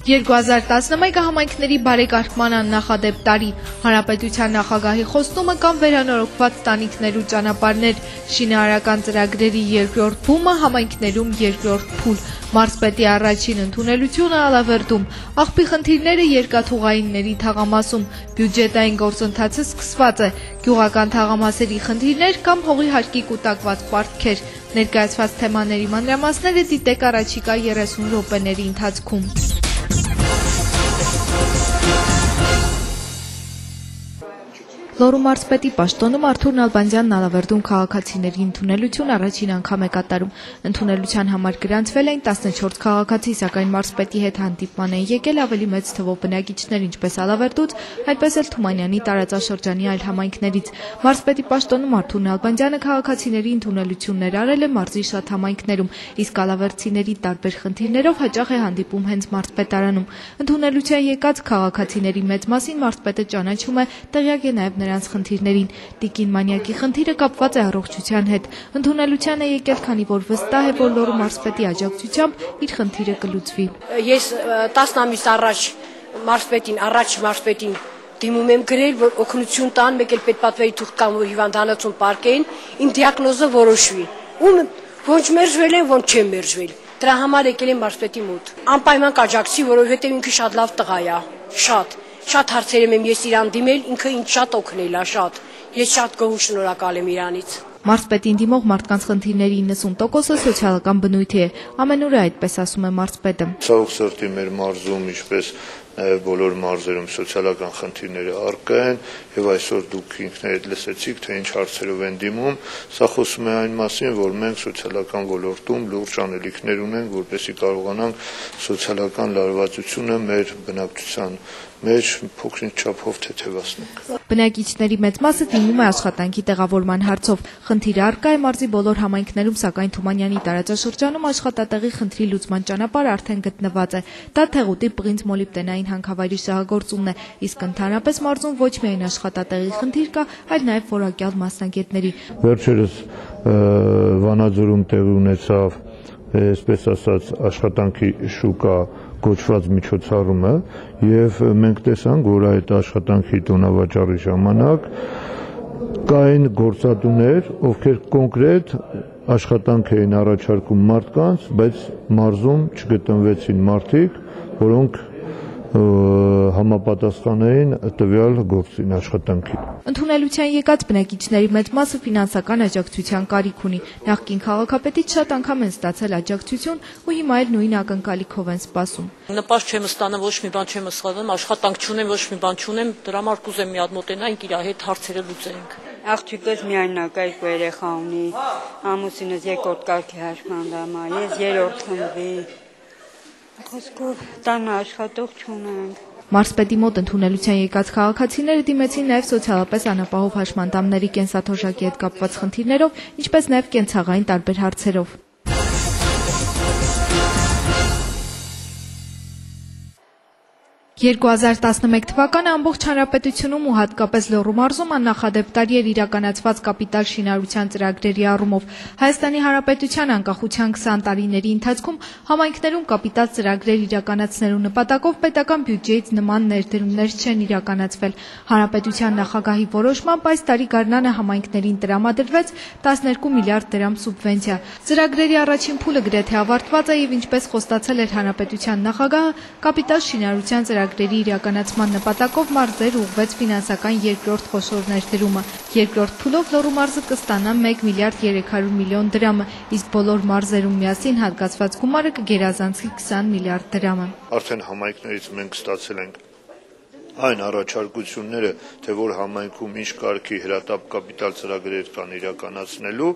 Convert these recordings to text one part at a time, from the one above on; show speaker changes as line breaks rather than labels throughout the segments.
2011 համայնքների բարեկարգման աննախադեպ տարի, Հանրապետության նախագահի խոստումը կամ վերանորոգված տանիքներ ու ճանապարհներ, շինարարական ծրագրերի երկրորդ բումը համայնքներում երկրորդ փուլ, մարզպետի առաջին ընդունելությունը Ալավերդում, աղբի խնդիրները երկաթուղայինների թաղամասում, բյուջետային գործընթացը սկսված է, գյուղական թաղամասերի խնդիրներ կամ հողի հարկի կուտակված պարտքեր, ներկայացված թեմաների մանրամասները դիտեք առաջիկա 30 րոպեների ընթացքում։ Լոռու մարզպետի պաշտոնում Արթուր Նալբանդյանն Ալավերդում քաղաքացիների ընդունելություն առաջին անգամ է կատարում։ Ընդունելության համար գրանցվել էին 14 քաղաքացի, սակայն մարզպետի հետ հանդիպման են եկել ավելի մեծ թվով բնակիչներ, ինչպես Ալավերդուց, այնպես էլ Թումանյանի տարածաշրջանի այլ համայնքներից։ Մարզպետի պաշտոնում Արթուր Նալբանդյանը քաղաքացիների ընդունելություններ արել է մարզի շատ համայնքներում, իսկ ալավերդցիների տարբեր խնդիրներով հաճախ է հանդիպում հենց մարզպետարանում։ Ընդունելության եկած քաղաքացիների մեծ մասին մարզպետը ճանաչում է, տեղյակ է նաև նրանց խնդիրներին։ Տիկին Մանյակի խնդիրը կապված է առողջության հետ։ Ընդունելության է եկել, քանի որ վստահ է, որ Լոռու մարզպետի աջակցությամբ իր խնդիրը կլուծվի։
Ես 10 ամիս առաջ մարզպետին դիմում եմ գրել, որ օգնություն տան, մեկ էլ պետպատվերի թուղթ կամ հիվանդանոցում պարկեին, իմ դիագնոզը որոշվի։ Ում ոչ մերժվել են, ոչ չեմ մերժվել։ Դրա համար եկել եմ մարզպետի մոտ։ Անպայման կաջակցի, որովհետև ինքը շատ լավ տղա է, շատ հարցերում եմ ես իրան դիմել, ինքը ինձ շատ օգնել է, շատ։ Ես շատ գոհ ու շնորհակալ եմ իրանից։
Մարզպետին դիմող մարդկանց խնդիրների 90%-ը սոցիալական բնույթի է։ Ամենուր է այդպես ասում է մարզպետը։
Ցավոք սրտի մեր մարզում, ինչպես նաև բոլոր մարզերում սոցիալական խնդիրները առկա են, եւ այսօր դուք ինքներդ լսեցիք, թե ինչ հարցերով են դիմում։ Սա խոսում է այն մասին, որ մենք սոցիալական ոլորտում լուրջ անելիքներ ունենք, որպեսզի կարողանանք սոցիալական լարվածությունը մեր բնակչության մեջ փոքրինչ չափով թեթևացնենք։
Բնակիչների մեծ մասը դիմում է աշխատանքի տեղավորման հարցով։ Խնդիրը առկա է մարզի բոլոր համայնքներում, սակայն Թումանյանի տարածաշրջանում աշխատատեղի խնդրի լուծման ճանապարհ արդեն գտնված է։ Դա Թեղուտի պղինձ մոլիբդենային հանքավայրի շահագործումն է, իսկ ընդհանրապես մարզում ոչ միայն աշխատատեղի խնդիր կա, այլ նաև որակյալ մասնագետների։
Վերջերս Վանաձորում տեղի ունեցավ, այսպես ասած, աշխատանքի շուկա գոչված միջոցառումը եւ մենք տեսանք, որ այդ աշխատանքի տոնավաճառի ժամանակ կային գործատուներ, ովքեր կոնկրետ աշխատանք էին առաջարկում մարդկանց, բայց մարզում չգտնվեցին մարդիկ, որոնք համապատասխան էին տվյալ գործին աշխատանքի։
Ընդունելության եկած բնակիչների մեծ մասը ֆինանսական աջակցության կարիք ունի։ Նախկին քաղաքապետից շատ անգամ են ստացել աջակցություն ու հիմա էլ նույն ակնկալիքով են սպասում։
Նպաստ չեմ ստանում, ոչ մի բան չեմ ստանում, աշխատանք չունեմ, ոչ մի բան չունեմ, դրա համար կուզեմ մի հատ մոտենանք իր հետ հարցերը լուծենք։
Աղջիկս միայնակ է, 2 երեխա ունի, ամուսինս երկրորդ կարգի հաշմանդամ է, ես երրորդ խմբի։ Խոսքով տանը աշխատող չունենք։
Մարզպետի մոտ ընդունելության եկած քաղաքացիները դիմեցին նաև սոցիալապես անապահով հաշմանդամների կենսաթոշակի հետ կապված խնդիրներով, ինչպես նաև կենցաղային տարբեր հարցերով։ 2011 թվականը ամբողջ հանրապետությունում ու հատկապես Լոռու մարզում աննախադեպ տարի էր իրականացված կապիտալ շինարարության ծրագրերի առումով։ Հայաստանի Հանրապետության անկախության 20 տարիների ընթացքում համայնքներում կապիտալ ծրագրեր իրականացնելու նպատակով պետական բյուջեից նման ներդրումներ չեն իրականացվել։ Հանրապետության նախագահի որոշմամբ այս տարի գարնանը համայնքներին տրամադրվեց 12 միլիարդ դրամ սուբվենցիա։ Ծրագրերի առաջին փուլը գրեթե ավարտված է եւ ինչպես խոստացել էր հանրապետության նախագահը, կապիտալ շինարարության ծրագրերի իրականացման նպատակով մարզեր ուղղվեց ֆինանսական երկրորդ խոշոր ներդրումը։ Երկրորդ փուլով Լոռու մարզը կստանա 1 միլիարդ 300 միլիոն դրամը, իսկ բոլոր մարզերում միասին հատկացված գումարը կգերազանցի 20 միլիարդ դրամը։
Արդեն համայնքներից մենք ստացել ենք այն առաջարկությունները, թե որ համայնքում ինչ կարգի հրատապ կապիտալ ծրագրեր կան իրականացնելու,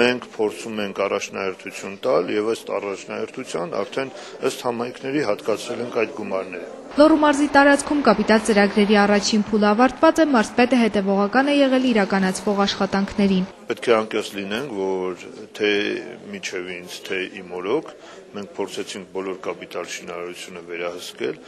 մենք փորձում ենք առաջնահերթություն տալ եւ ըստ առաջնահերթության արդեն ըստ համայնքների հատկացրել ենք այդ գումարները։
Լոռու մարզի տարածքում կապիտալ ծրագրերի առաջին փուլը ավարտված է, մարզպետը հետևողական է եղել իրականացվող աշխատանքներին։
Պետք է անկեղծ լինենք, որ թե միջև ինձ, թե իմ օրոք մենք փորձեցինք բոլոր կապիտալ շինարարությունը վերահսկել,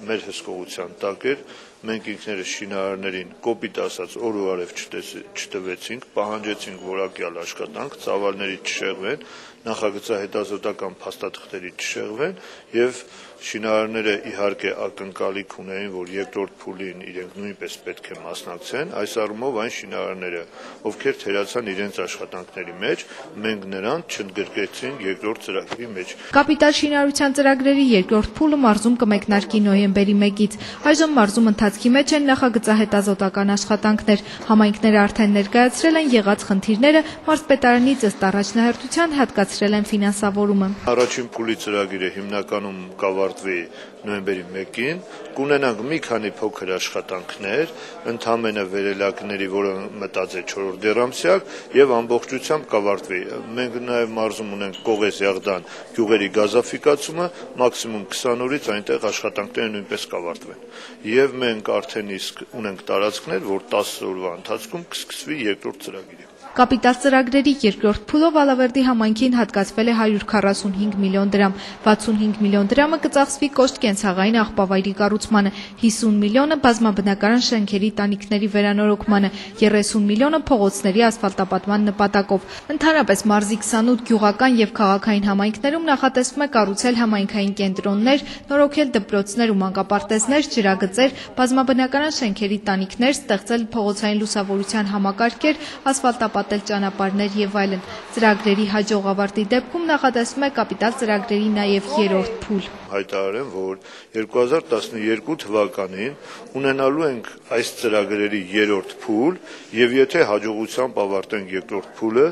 մեր հսկողության տակ էր, մենք ինքներս շինարարներին կոպիտ ասած օր ու արև չտվեցինք, պահանջեցինք որակյալ աշխատանք, ծավալների չշեղվեն, նախագծահետազոտական փաստաթղթերի չշեղվեն եւ շինարարները իհարկե ակնկալիք ունեին, որ երկրորդ փուլին իրենք նույնպես պետք է մասնակցեն, այս առումով այն շինարարները, ովքեր թերացան իրենց աշխատանքների մեջ, մենք նրանց չընդգրկեցինք երկրորդ ծրագրի մեջ։
Կապիտալ շինարարության ծրագրերի երկրորդ փուլը մարզում կմեկնարկի նոյեմբերի 1-ից։ Այժմ մարզում ընթացքի մեջ են նախագծահետազոտական աշխատանքներ։ Համայնքները արդեն ներկայացրել են եղած խնդիրները, մարզպետարանից ըստ առաջնահերթության հատկացրել են ֆինանսավորումը։
Առաջին փուլի ծրագիրը հիմնականում կավարտվի նոյեմբերի 1-ին, կունենանք մի քանի փոքր աշխատանքներ, ընդամենը վերելակների, որը մտած է 4-րդ դեռամսյակ, եւ ամբողջությամբ կավարտվի։ Մենք նաեւ մարզում ունենք Կողես-Եղդան գյուղերի գազաֆիկացումը, մաքսիմում 20 օրից այնտեղ աշխատանքները նույնպես կավարտվեն։ Եվ մենք արդեն իսկ ունենք տարածքներ, որ 10 օրվա ընթացքում կսկսվի երկրորդ ծրագիրը։
Կապիտալ ծրագրերի երկրորդ փուլով Ալավերդի համայնքին հատկացվել է 145 միլիոն դրամ, 65 միլիոն դրամը կծախսվի կոշտ կենցաղային աղբավայրի կառուցմանը, 50 միլիոնը բազմաբնակարան շենքերի տանիքների վերանորոգմանը, 30 միլիոնը փողոցների ասֆալտապատման նպատակով։ Ընդհանրապես մարզի 28 գյուղական եւ քաղաքային համայնքներում նախատեսվում է կառուցել համայնքային կենտրոններ, նորոգել դպրոցներ ու մանկապարտեզներ, ջրագծեր, բազմաբնակարան շենքերի տանիքներ, ստեղծել փողոցային լուսավորության համակարգեր, ասֆալտապատել ճանապարհներ եւ այլն։ Ծրագրերի հաջող ավարտի դեպքում նախատեսվում է կապիտալ ծրագրերի նաեւ երրորդ փուլ։
Հայտարարեմ, որ 2012 թվականին ունենալու ենք այս ծրագրերի երրորդ փուլ եւ եթե հաջողությամբ ավարտենք երկրորդ փուլը,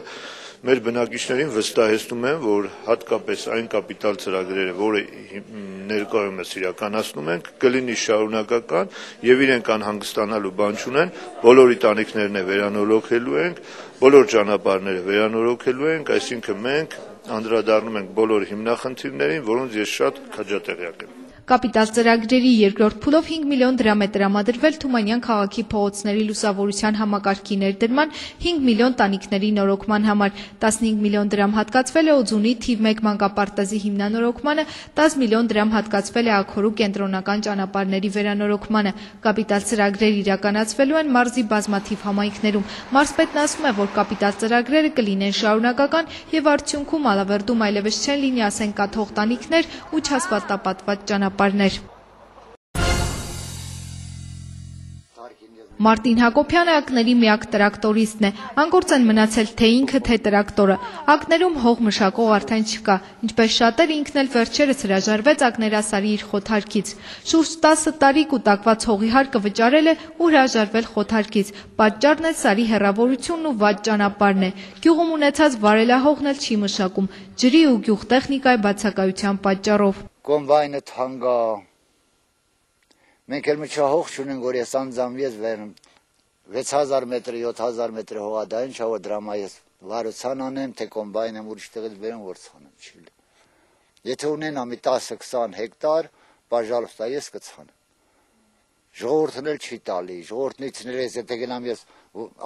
մեր բնակիչներին վստահեցնում եմ, որ հատկապես այն կապիտալ ծրագրերը, որը ներկայումս իրականացնում ենք, կլինի շարունակական եւ իրենք անհանգստանալու բան չունեն, բոլոր տանիքներն է վերանորոգելու ենք, բոլոր ճանապարհները վերանորոգելու ենք, այսինքն մենք անդրադառնում ենք բոլոր հիմնախնդիրներին, որոնց ես շատ քաջատեղյակ եմ։
Կապիտալ ծրագրերի երկրորդ փուլով 5 միլիոն դրամ է տրամադրվել Թումանյան քաղաքի փողոցների լուսավորության համակարգի ներդրման, 5 միլիոն տանիքների նորոգման համար, 15 միլիոն դրամ հատկացվել է Օձունի թիվ 1 մանկապարտեզի հիմնանորոգմանը, 10 միլիոն դրամ հատկացվել է Աքորու կենտրոնական ճանապարհների վերանորոգմանը։ Կապիտալ ծրագրեր իրականացվելու են մարզի բազմաթիվ համայնքներում։ Մարզպետն ասում է, որ կապիտալ ծրագրերը կլինեն շարունակական եւ արդյունքում Ալավերդում այլևս չեն լինի ասենկաթող տանիքներ ու չասֆալտապատված ճանապարհներ։ Մարտին Հակոբյանը ակների միակ տրակտորիստն է։ Անկորձ են մնացել թե ինքը, թե տրակտորը։ Ակներում հող մշակող արդեն չկա։ Ինչպես շատեր, ինքն էլ վերջերս հրաժարվեց ակներասարի իր խոթարկից։ Շուրջ 10 տարի կուտակված հողի հարկը վճարել է ու հրաժարվել խոթարկից։ Պատճառն է սարի հեռավորությունն ու վատ ճանապարհն է։ Գյուղում ունեցած վարելահողն էլ չի մշակում։ Ջրի ու գյուղտեխնիկայի բացակայության պատճառով։
Կոմբայնը թանկ է։ Մենք էլ մշահող չունենք, որ ես անձամբ վերեմ 6000 մետր, 7000 մետր հողադային չա, որ դրամա ես վարության անեմ, թե կոմբայն եմ ուրիշ տեղից վերեմ, որ ցանեմ, չի լի։ Եթե ունենա մի 10-20 հեկտար, բաժալուստա ես կցանեմ։ Ժողովուրդն էլ չի տալի, ժողովուրդնից ներես, եթե գնամ ես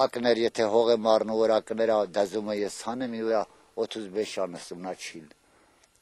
ակներ, եթե հող եմ առնում, որ ակները դազումը ես ցանեմ, ու 30 բեշան ասում, նա չի լի։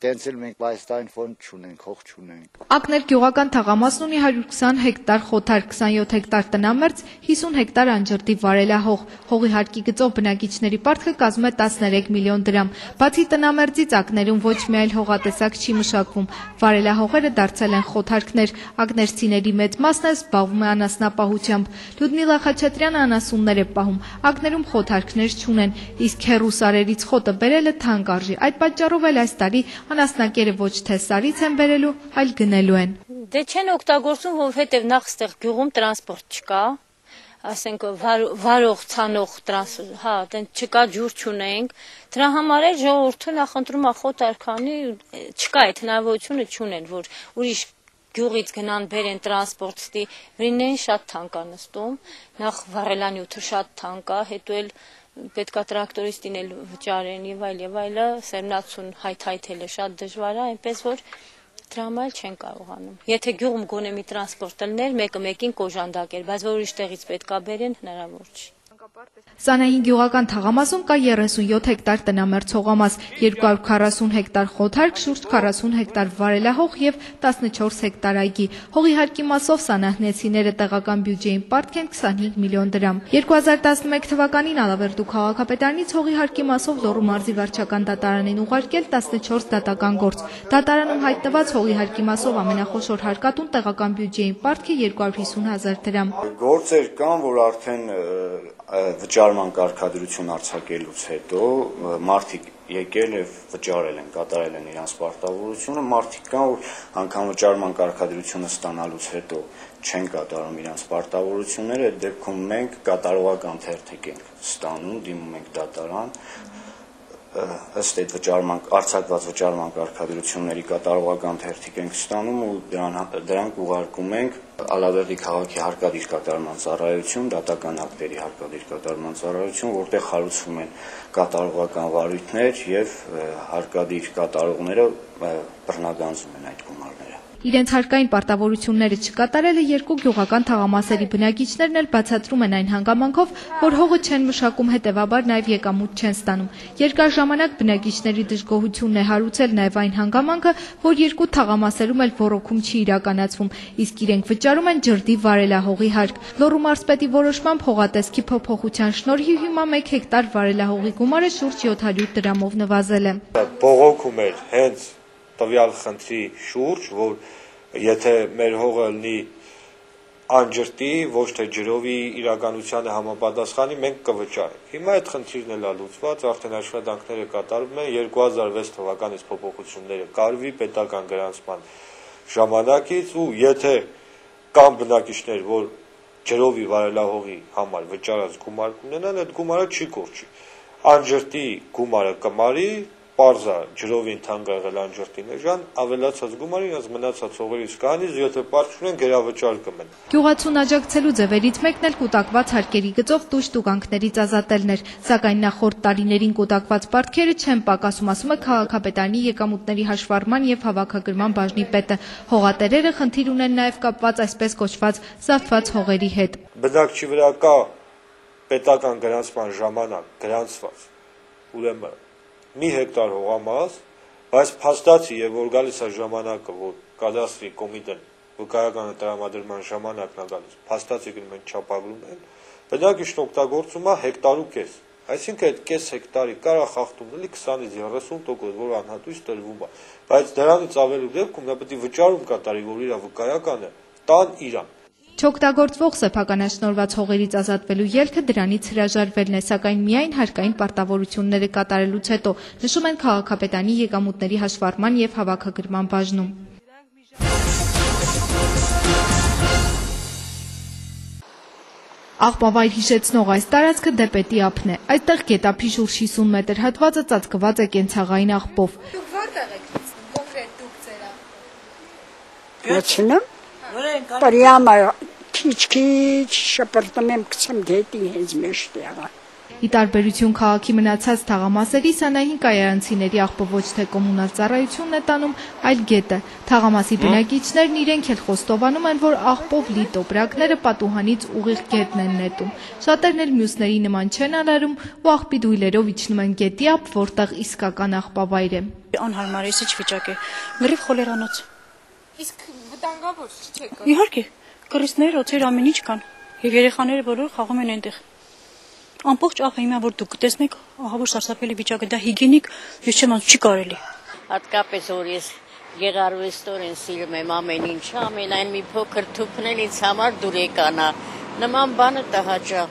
Տենց էլ մենք Հայաստան ֆոնդ չունենք, հող չունենք։
Ակներ գյուղական թաղամասն ունի 120 հեկտար խոթար, 27 հեկտար տնամերձ, 50 հեկտար անջրտի վարելահող։ Հողի հարկի գծով բնակիչների պարտքը կազմում է 13 միլիոն դրամ։ Բացի տնամերձից ակներում ոչ մի այլ հողատեսակ չի մշակվում։ Վարելահողերը դարձել են խոթարքներ։ Ակներցիների մեծ մասն է զբաղվում է անասնապահությամբ։ Լյուդմիլա Խաչատրյանը անասուններ է պահում։ Ակներում խոթարքներ չունեն, իսկ հեռու սարերից խոտը բերելը թանկ արժի։ Այդ պատճառով էլ այս տարի անասնակերը ոչ թե սարից են բերելու, այլ գնելու են։
Դե չեն օգտագործում, որովհետև նախ ստեղ գյուղում տրանսպորտ չկա, ասենք վարող, ցանող չկա, ջուր չունենք, դրա համար էլ ժողովուրդը նախընտրում է խոթարքանի, չկա այդ հնարավորությունը չունեն, որ ուրիշ գյուղից գնան բերեն տրանսպորտ ստի, վրիններին շատ թանկ է նստում, նախ վարելանյութը շատ թանկ է, հետո էլ պետքա տրակտորիստին էլ վճարեն եւ այլը, սերմնացուն հայթայթելը շատ դժվար է, այնպես որ դրա համար չեն կարողանում։ Եթե գյուղում գոնե մի տրանսպորտ լներ, մեկը մեկին կոժանդակ էր, բայց որ ուրիշ տեղից պետքա բերեն, հնարավոր չի։
Սանահին գյուղական թաղամասում կա 37 հեկտար տնամերձ հողամաս, 240 հեկտար խոթարկ, շուրջ 40 հեկտար վարելահող եւ 14 հեկտար այգի։ Հողի հարկի մասով սանահնեցիները տեղական բյուջեին պարտք են 25 միլիոն դրամ։ 2011 թվականին Ալավերդու քաղաքապետարանից հողի հարկի մասով Լոռու մարզի վարչական դատարանին ուղարկել 14 դատական գործ։ Դատարանում հայտնված հողի հարկի մասով ամենախոշոր հարկատուն տեղական բյուջեին պարտք է 250,000 դրամ։
Գործեր կան, որ արդեն վճարման կարգադրություն արձակելուց հետո մարդիկ եկել եւ վճարել են, կատարել են իրենց պարտավորությունը, մարդիկ կան, որ անգամ վճարման կարգադրությունը ստանալուց հետո չեն կատարում իրենց պարտավորությունները, այդ դեպքում մենք կատարողական թերթիկ ենք ստանում, դիմում ենք դատարան, ըստ այդ արձակված վճարման կարգադրությունների կատարողական թերթիկ ենք ստանում ու դրանք ուղարկում ենք Ալավերդի քաղաքի հարկադիր կատարման ծառայություն, դատական ակտերի հարկադիր կատարման ծառայություն, որտեղ հարուցվում են կատարողական վարույթներ եւ հարկադիր կատարողները բռնագանձում են այդ գումարները։
Իրենց հարկային պարտավորությունները չկատարելը երկու գյուղական թաղամասերի բնակիչներն էլ բացատրում են այն հանգամանքով, որ հողը չեն մշակում, հետևաբար նաև եկամուտ չեն ստանում։ Երկար ժամանակ բնակիչների դժգոհությունն է հարուցել նաև այն հանգամանքը, որ երկու թաղամասերում էլ ոռոգում չի իրականացվում, իսկ իրենք վճարում են ջրդի վարելահողի հարկ։ Լոռու մարզպետի որոշմամբ հողատեսքի փոփոխության շնորհիվ հիմա 1 հեկտար վարելահողի գումարը շուրջ 700 դրամով նվազել է։
Բողոքում էր հենց տվյալ խնդրի շուրջ, որ եթե մեր հողը լինի անջրտի, ոչ թե ջրովի իրականությանը համապատասխանի, մենք կվճարենք։ Հիմա այդ խնդիրն էլ է լուծված, արդեն աշխատանքները կատարվում են, 2006 թվականից փոփոխությունները կարվի պետական գրանցման ժամանակից ու եթե կան բնակիչներ, որ ջրովի վարելահողի համար վճարած գումար կունենան, այդ գումարը չի կորչի։ Անջրտի գումարը կմարի, Պարզա ջրովին թանկարել անջրտի նեժան, ավելացած գումարը իրենց մնացած հողերից կանից, եթե պարկ չունեն գերավճար կմեն։
Գյուղացուն աջակցելու ձևերից մեկն էլ կուտակված հարկերի գծով տուժ տուգանքներից ազատելն էր, սակայն նախորդ տարիներին կուտակված պարտքերը չեն պակասում, ասում է քաղաքապետարանի եկամուտների հաշվառման եւ հավաքագրման բաժնի պետը։ Հողատերերը խնդիր ունեն նաեւ կապված այսպես կոչված զավթված հողերի հետ։
Բնակչի վրա կա պետական գրանցման ժամանակ գրանցված, ուրեմն մի հեկտար հողամաս, բայց փաստացի եւ որ գալիս է ժամանակը, որ կադաստրի կոմիտեն վկայականը տրամադրման ժամանակն է գալիս, փաստացի գնում են չափագրում են, բնակիչն օգտագործում է հեկտար ու կես։ Այսինքն այդ կես հեկտարի կարա խախտում լինի 20-ից 30%, որ անհատույց տրվում է, բայց դրանից ավելի դեպքում նա պետք է վճարում կատարի, որ իր վկայականը տան իրան։
Չօգտագործվող սեփականաշնորհված հողերից ազատվելու ելքը դրանից հրաժարվելն է, սակայն միայն հարկային պարտավորությունները կատարելուց հետո, նշում են քաղաքապետարանի եկամուտների հաշվառման եւ հավաքագրման բաժնում։ Աղբավայր հիշեցնող այս տարածքը դեպետի ափն է։ Այստեղ գետափի շուրջ 50 մետր հատվածը ծածկված է կենցաղային աղբով։
Դուք որտեղ եք կոնկրետ դուք ձերա։
Ոչինը Прямо քիչ-քիչ շպրտում եմ գցեմ գետի հենց մեջտեղը։
Ի տարբերություն քաղաքի մնացած թաղամասերի, Սանահին կայարանցիների աղբը ոչ թե կոմունալ ծառայությունն է տանում, այլ գետը։ Թաղամասի բնակիչներն իրենք էլ խոստովանում են, որ աղբով լի տոպրակները պատուհանից ուղիղ գետն են նետում։ Շատերն էլ մյուսների նման չեն արարում ու աղբի դույլերով իջնում են գետի ափ, որտեղ իսկական աղբավայր է։
Անհարմար է, ինչ վիճակ է։ Լրիվ խոլերանոց։
Իսկ վտանգավոր չեք։
Իհարկե, կռիվներ, օձեր ամեն ինչ կան։ Եվ երեխաները բոլորը խաղում են այնտեղ։ Ամբողջ ափը հիմա որ դուք տեսնեք, ահա որ սարսափելի վիճակը, դա հիգիենիկ, ես չեմ ասում, չի կարելի։
Հատկապես որ ես գեղարվեստորեն սիրում եմ ամեն ինչը, ամենայն մի փոքր թուփն էլ ինձ համար դուրեկան է։ Նման բանը տհաճա,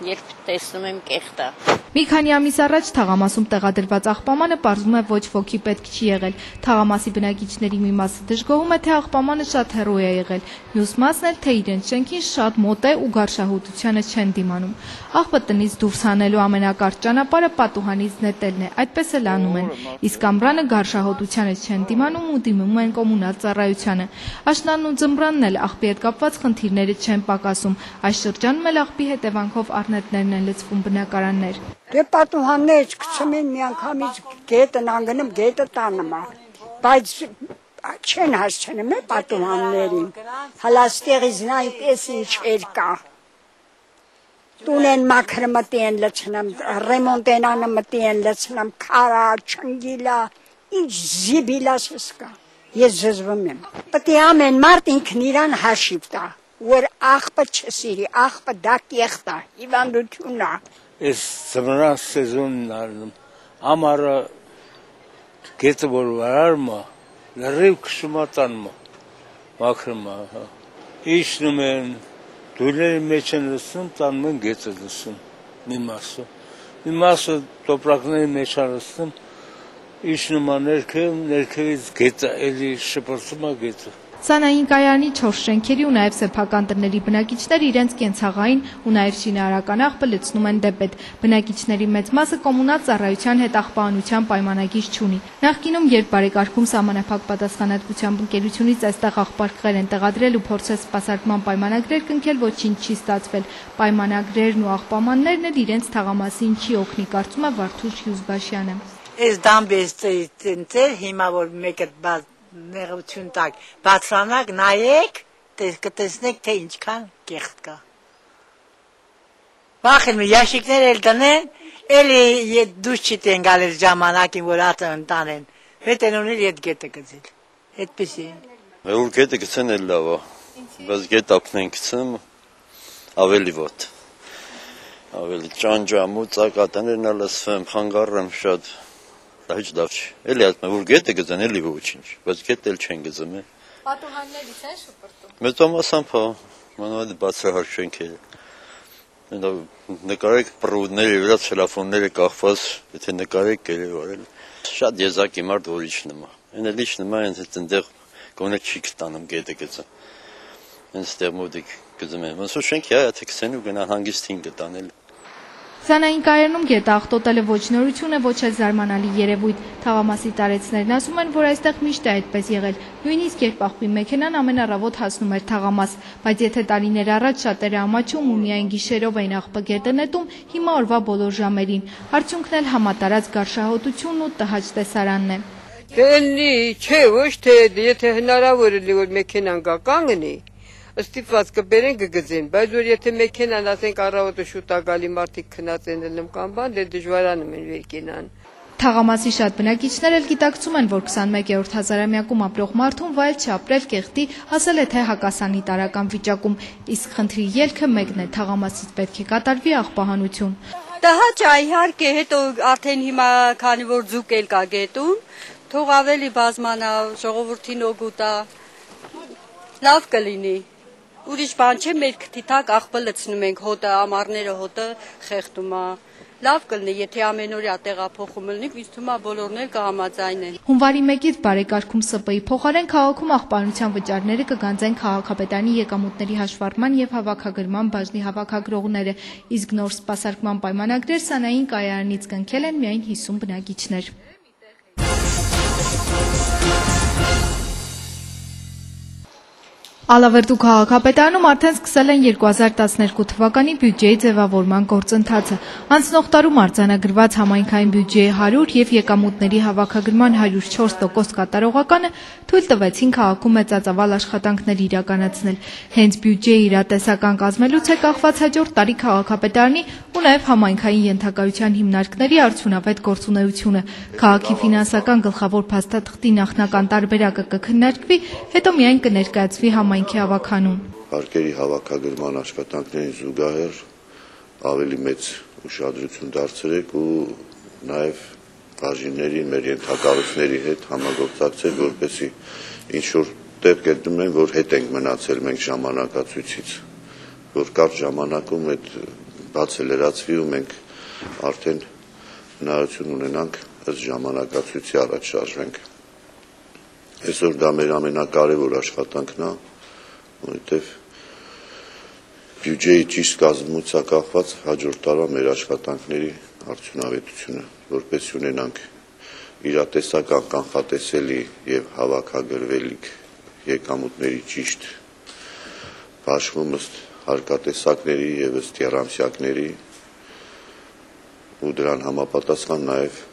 երբ տեսնում եմ կեղտա։
Մի քանի ամիս առաջ թաղամասում տեղադրված աղբամանը պարզվում է ոչ ոքի պետք չի եղել։ Թաղամասի բնակիչների մի մասը դժգոհում է, թե աղբամանը շատ հեռու է եղել։ Մյուս մասն էլ, թե իրենց շենքին շատ մոտ է ու գարշահոտությանը չեն դիմանում։ Աղբը տնից դուրս հանելու ամենակարճ ճանապարհը պատուհանից նետելն է, այդպես էլ անում են։ Իսկ ամռանը գարշահոտությանը չեն դիմանում ու դիմում են կոմունալ ծառայությանը։ Աշնանն ու ձմռանն էլ աղբի հետ կապված խնդիրները չեն պակասում։ Այս շրջանում էլ աղբի հետևանքով առնետներն են լցվում բնակարաններ։
Դե պատուհաններ գցում են միանգամից գետն անգնում գետը տանում է, բայց չեն հասցնում է պատուհաններին։ Հալաստեղից նայպես ինչեր կա։
տունեն մաքրը մտի են լցնեմ, ռեմոնտենանը մտի են լցնեմ, քարա, չնգիլա, ինչ զիբիլաս սկա, ես զզվում եմ, պտի ամեն մարդ ինքն իրան հաշիվ տա, որ աղբը չսիրի, աղբը դա կեղտա, հիվանդությունն է,
Ես ծմրան սեզոնն արնում, ամարը գետը որ վարարում է, լրիվ քշում է տանում է, մաքրում է, իջնում են, դույլերի մեջ են լսում, տանում են գետը լսում, մի մասը տոպրակների մեջ են լսում, իջնում է ներքևից գետը, էլի շպրծում է գետը։
Սանային կայարանի 4 շենքերի ու նաև սեփական տների բնակիչներ իրենց կենցաղային ու նաև շինարարական աղբը լցնում են դեպետ։ Բնակիչների մեծ մասը կոմունալ ծառայության հետ աղբահանության պայմանագիր չունի։ Նախկինում, երբ բարեկարգում սահմանափակ պատասխանատվությամբ ընկերությունից այստեղ աղբարկղեր են տեղադրել ու փորձել սպասարկման պայմանագրեր կնքել, ոչինչ չի ստացվել։ Պայմանագրերն ու աղբամաններն էլ իրենց թաղամասին չի օգնի, կարծում է Վարդուշ Հյուզբաշյանը։
Այս դամբեստը հիմա որ մեկը նեղություն տակ, բացրանակ նայեք, կտեսնեք, թե ինչքան կեղտ կա։ Վախեն ящикներ էլ տնեն, էլի դուշ չիտեն գալել ժամանակին, որ ատը ընտանեն, հետենոնել ետ գետը գծել, հետպիսի է։
Որ գետը գծեն էլ լավ է, բայց գետ ապնեն գծեմ, ավելի ոտ, ավելի ճանջամու, ծակատաներն լսվեմ, խանգարեմ շատ, Հիչ լավ չի, էլի ասում որ գետը գծեն, էլի ոչինչ, բայց գետը էլ չեն գծում է։
Պատուհաններից են շպրտում։
Մեծամասամբ հա, մանավանդ բացահար շենքերը։ Նկարեք պրուդների վրա ցելոֆոնները կախված, եթե նկարեք էլի վարել։ Շատ եզակի մարդ որ իջնում է։ Այն էլ իջնում է, այնտեղ գոնե չի կտանում գետը գծը։ Այնտեղ մոդիկ գծում են։ Ոնց որ շենքի է, թե գցեն ու գնան հանգիստին գտանել։
Սանային կայարանում գետը աղտոտելը ոչ նորություն է, ոչ էլ զարմանալի երևույթ։ Թաղամասի տարեցներն ասում են, որ այստեղ միշտ է այդպես եղել։ Նույնիսկ երբ աղբի մեքենան ամեն առավոտ հասնում էր թաղամաս, բայց եթե տարիներ առաջ շատերը ամաչում ու միայն գիշերով էին աղբը գետը նետում, հիմա օրվա բոլոր ժամերին։ Արդյունքն էլ համատարած գարշահոտությունն ու տհաճ տեսարանն է։
Դե չէ, ոչ թե եթե հնարավոր է որ մեքենան գա կանգնի, ստիպված կբերեն կգծեն, բայց որ եթե մեքենան ասենք առավոտը շուտ է գալի մարդիկ քնած են դնում կամ բան, դե դժվարանում են վեր կենան։
Թաղամասի շատ բնակիչներ էլ գիտակցում են, որ 21-րդ հազարամյակում ապրող մարդուն վայել չապրել կեղտի, ասել է թե հակասանիտարական վիճակում, իսկ խնդրի ելքը մեկն է, թաղամասից պետք է կատարվի աղբահանություն։
Տհաճ է իհարկե, հետո արդեն հիմա քանի որ ձուկ էլ կա գետում, թող ավելի բազմանա, ժողովրդին օգուտ է, լավ կլինի։ Ուրիշ բան չէ, մեր քթիթակ աղբը լցնում ենք, հոտը, ամառները հոտը խեղդում է։ Լավ կլինի, եթե ամեն օրյա տեղափոխում լինի, ինձ թվում է բոլորն էլ կհամաձայնեն։
Հունվարի 1-ից բարեկարգում ՍՊ-ի փոխարեն քաղաքում աղբահանության վճարները կգանձեն քաղաքապետարանի եկամուտների հաշվառման եւ հավաքագրման բաժնի հավաքագրողները, իսկ նոր սպասարկման պայմանագրեր Սանային կայարանից կնքել են միայն 50 բնակիչներ։ Ալավերդու քաղաքապետարանում արդեն սկսել են 2012 թվականի բյուջեի ձևավորման գործընթացը։ Անցնող տարում արձանագրված համայնքային բյուջեի 100 եւ եկամուտների հավաքագրման 104% կատարողականը թույլ տվեցին քաղաքում մեծածավալ աշխատանքներ իրականացնել։ Հենց բյուջեի իրատեսական կազմելուց է կախված հաջորդ տարի քաղաքապետարանի ու նաեւ համայնքային ենթակայության հիմնարկների արդյունավետ գործունեությունը։ Քաղաքի ֆինանսական գլխավոր փաստաթղթի նախնական տարբերակը կքննարկվի, հետո միայն կներկայացվի համայնքի հավաքանուն։
Паркերի հավաքագրման աշխատանքներին զուգահեռ ավելի մեծ ուշադրություն դարձրեք ու նաև բաժինների մեր ենթակառույցների հետ համագործակցել, որպեսզի ինչ որ տեղ գտնում են, որ հետ ենք մնացել մենք ժամանակացույցից, որ կարճ ժամանակում այդ բացը լրացվի ու մենք արդեն հնարավորություն ունենանք ըստ ժամանակացույցի առաջ շարժվենք։ Այսօր դա մեր ամենակարևոր աշխատանքն է, որովհետև բյուջեի ճիշտ կազմումից կախված հաջորդ տարվա մեր աշխատանքների արդյունավետությունը, որպես ունենանք իրատեսական կանխատեսելի եւ հավաքագրվելիք եկամուտների ճիշտ բաշխում ըստ հարկատեսակների եւ ըստ եռամսյակների ու դրան համապատասխան նաեւ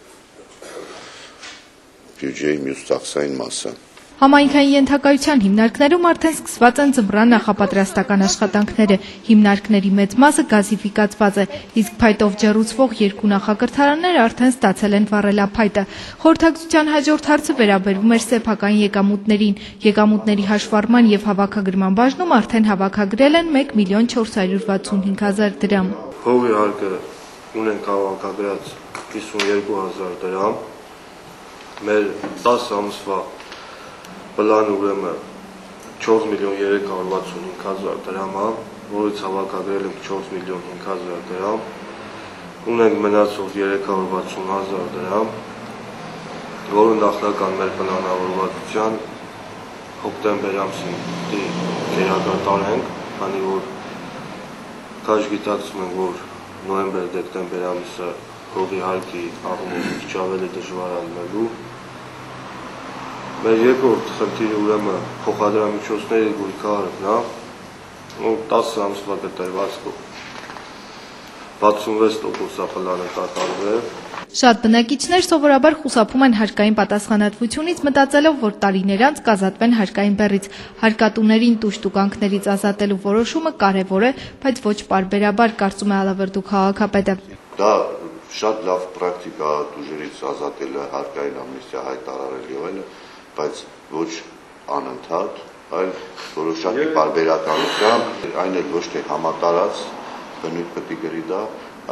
բյուջեի մյուս ծախսային մասը։
Համայնքային ենթակայության հիմնարկներում արդեն սկսված են ձմռան նախապատրաստական աշխատանքները, հիմնարկների մեծ մասը գազիֆիկացված է, իսկ փայտով ջեռուցվող երկու նախակրթարանները արդեն ստացել են վառելափայտը։ Խորհրդակցության հաջորդ հարցը վերաբերում էր սեփական եկամուտներին։ Եկամուտների հաշվառման եւ հավաքագրման բաժնում արդեն հավաքագրել են 1.465.000 դրամ։
Հողի հարկը ունենք հավաքագրած 52.000 դրամ, մեր 10 ամսվա պլան ուրեմն 4.365.000 դրամ է, որից հավաքագրել ենք 4.500.000 դրամ, ունենք մնացող 360.000 դրամ, որը նախնական մեր պլանավորվածության հոկտեմբեր ամսին կերակատարենք, քանի որ քաջ գիտակցում ենք, որ նոյեմբեր-դեկտեմբեր ամիսը հողի հարկի առումով քիչ ավելի դժվար է լինելու։ Մեր երկրորդ խնդիրը ուրեմն փոխադրամիջոցների գույքարն է, 10 ամսվա կտրվածքով 66% պլանը կատարվել։
Շատ բնակիչներ սովորաբար խուսափում են հարկային պատասխանատվությունից, մտածելով, որ տարիներ անց կազատվեն հարկային բեռից։ Հարկատուներին տուժտուկանքներից ազատելու որոշումը կարևոր է, բայց ոչ պարբերաբար, կարծում է Ալավերդու քաղաքապետը։
Դա շատ լավ պրակտիկա է տուժերից ազատելը, հարկային ամնիստիա հայտարարել եւ այլն, բայց ոչ անընդհատ, այլ որոշակի պարբերականությամբ, այն էլ ոչ թե համատարած բնույթ պետք է գրի դա,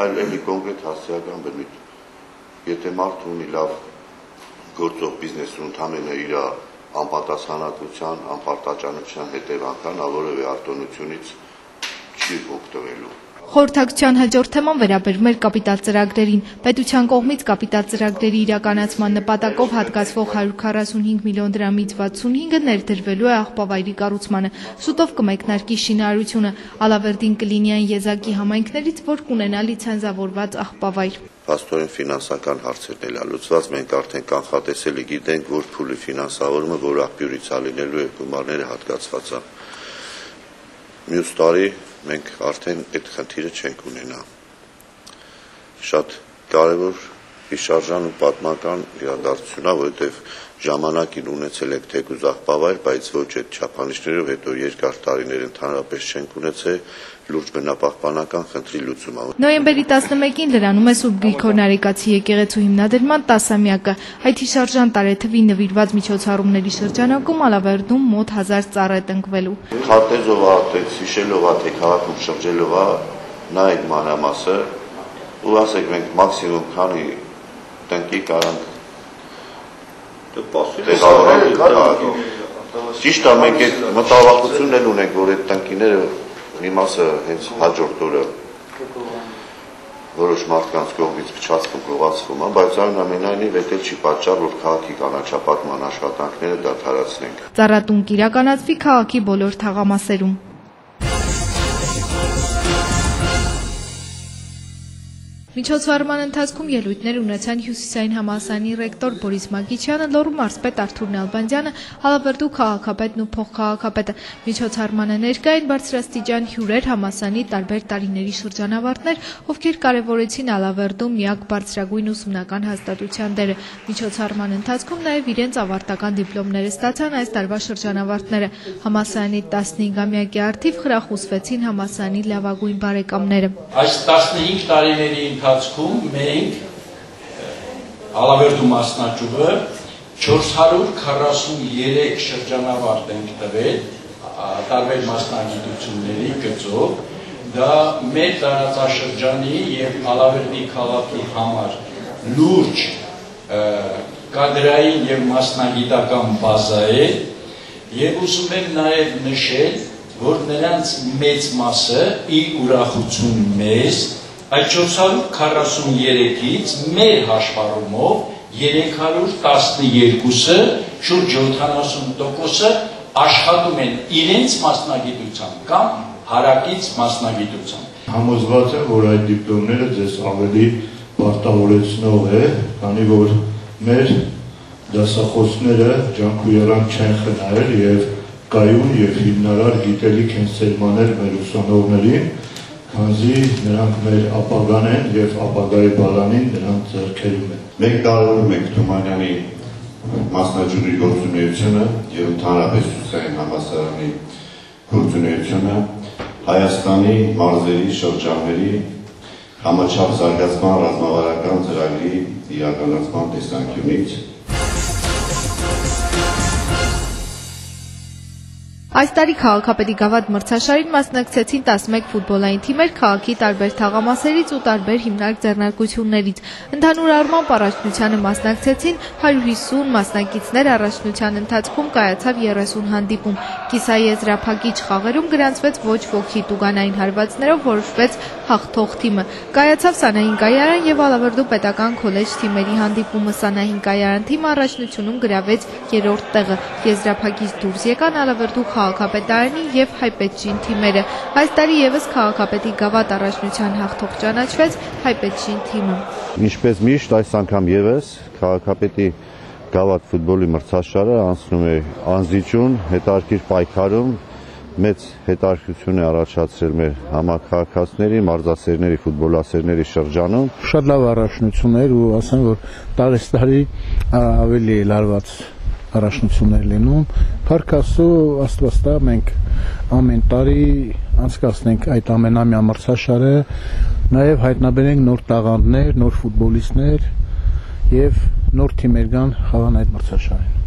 այլ էլի կոնկրետ հասարակական բնույթ։ Եթե մարդը ունի լավ գործող բիզնեսը ընդհանրապես իր անպատասխանատվության, անպարտաճանության հետևանքն է, որևէ արտոնությունից չի օգտվելու։
Խորհրդակցության հաջորդ թեման վերաբերում էր կապիտալ ծրագրերին։ Պետության կողմից կապիտալ ծրագրերի իրականացման նպատակով հատկացվող 145 միլիոն դրամից 65-ը ներդրվելու է աղբավայրի կառուցմանը։ Շուտով կմեկնարկի շինարարությունը, Ալավերդին կլինի այն եզակի համայնքներից, որ կունենա լիցենզավորված աղբավայր։
Փաստորեն ֆինանսական հարցերն էլ լուծված, մենք արդեն կանխատեսելի գիտենք, որ փուլի ֆինանսավորումը որ աղբյուրից ալինելու է գումարները հատկացված է։ Մյուս տարի մենք արդեն այդ խնդիրը չենք ունենա։ Շատ կարևոր հիշարժան ու պատմական իրադարձություն է, որովհետև ժամանակին ունեցել ենք թեկուզ աղբավայր, բայց ոչ այդ չափանիշներով հետո երկար տարիներ ընդհանրապես չենք ունեցել լուրջ բնապահպանական խնդրի լուծումը։
Նոյեմբերի 11-ին լրանում է Սուրբ Գրիգոր Նարեկացի եկեղեցու հիմնադրման 10-ամյակը։ Այդ հիշարժան տարեթվին նվիրված միջոցառումների շրջանակում Ալավերդում մոտ 1000 ծառ է տնկվելու։
Քարտեզով ատեց, հիշելով ատե քաղաքում շրջելով նա այդ մանրամասը ու ասեք մենք մաքսիմում քանի տնկի կարանք Ճիշտ է, մենք այդ մտավախությունն էլ ունենք, որ այդ տնկիները մի մասը հենց հաջորդ օրը որոշ մարդկանց կողմից փչացվում, գողացվում, բայց այնուամենայնիվ դա չի պատճառ, որ քաղաքի կանաչապատման աշխատանքները դադարեցնենք։
Ծառատուն կիրականացվի քաղաքի բոլոր թաղամասերում։ Միջոցառման ընթացքում ելույթներ ունեցան Հյուսիսային համալսարանի ռեկտոր Բորիս Մակիչյանը, Լոռու մարզպետ Արթուր Նալբանդյանը, Ալավերդու քաղաքապետն ու փոխքաղաքապետը։ Միջոցառմանը ներկա էին բարձրաստիճան հյուրեր, համալսարանի տարբեր տարիների շրջանավարտներ, ովքեր կարևորեցին Ալավերդու միակ բարձրագույն ուսումնական հաստատության դերը։ Միջոցառման ընթացքում նաև իրենց ավարտական դիպլոմները ստացան այս տարվա շրջանավարտները։ Համալսարանի 15-ամյակի առթիվ խրախուսվեցին համալսարանի լավագույն բարեկամները։
Այս 15 տարիների ընթացքում մենք Ալավերդու մասնաճյուղը 443 շրջանավարտ ենք տվել տարբեր մասնագիտությունների գծով։ Դա մեր տարածաշրջանի եւ Ալավերդի քաղաքի համար լուրջ կադրային եւ մասնագիտական բազա է եւ ուզում եմ նաեւ նշել, որ նրանց մեծ մասը ի ուրախություն մեզ այդ 443-ից մեր հաշվառումով 312-ը շուրջ 70%-ը աշխատում են իրենց մասնագիտությամբ կամ հարակից մասնագիտությամբ։
Համոզված եմ, որ այդ դիպլոմները ձեզ ավելի պարտավորեցնող է, քանի որ մեր դասախոսները ջանք ու եռանք չեն խնայել եւ կայուն եւ հիմնարար գիտելիք են սերմանել մեր ուսանողներին, քանզի նրանք մեր ապագան են եւ ապագայի բալանին նրանք ձեռքերում են։
Մենք կարևորում ենք Թումանյանի մասնաճյուղի գործունեությունը եւ ընդհանրապես ցուցային համալսարանի գործունեությունը Հայաստանի մարզերի շրջանների համաչափ զարգացման ռազմավարական ծրագրի իրականացման տեսանկյունից
Այս տարի քաղաքապետի գավաթ մրցաշարին մասնակցեցին 11 ֆուտբոլային թիմեր քաղաքի տարբեր թաղամասերից ու տարբեր հիմնարկ ձեռնարկություններից։ Ընդհանուր առմամբ առաջնությանը մասնակցեցին 150 մասնակիցներ, առաջնության ընթացքում կայացավ 30 հանդիպում։ Կիսաեզրափակիչ խաղերում գրանցվեց ոչ ոքի տուգանային հարվածներով որոշվեց հաղթող թիմը։ Կայացավ Սանահին Կայարան եւ Ալավերդու պետական քոլեջ թիմերի հանդիպումը։ Սանահին Կայարան թիմը առաջնությունում գրավեց 3-րդ տեղը։ Եզրափակիչ դուրս եկան Ալավերդու քաղաքապետարանի եւ Հայպետչին թիմերը։ Այս տարի եւս քաղաքապետի գավաթ առաջնության հաղթող ճանաչվեց Հայպետչին թիմը։
Ինչպես միշտ այս անգամ եւս քաղաքապետի գավաթ ֆուտբոլի մրցաշարը անցնում է անզիջուն, հետաքրքիր պայքարում, մեծ հետաքրքրություն է առաջացրել մեր համակարգացների, մարզասերների, ֆուտբոլասերների շրջանում։
Շատ լավ առաջնություն էր ու ասեմ, որ տարեստարի ավելի լարված առաջնություններ լինում, փառք Աստծո, Աստված տա, մենք ամեն տարի անցկացնենք այդ ամենամյա մրցաշարը, նաև հայտնաբերենք նոր տաղանդներ, նոր ֆուտբոլիստներ եւ նոր թիմեր կան խաղան այդ մրցաշարին։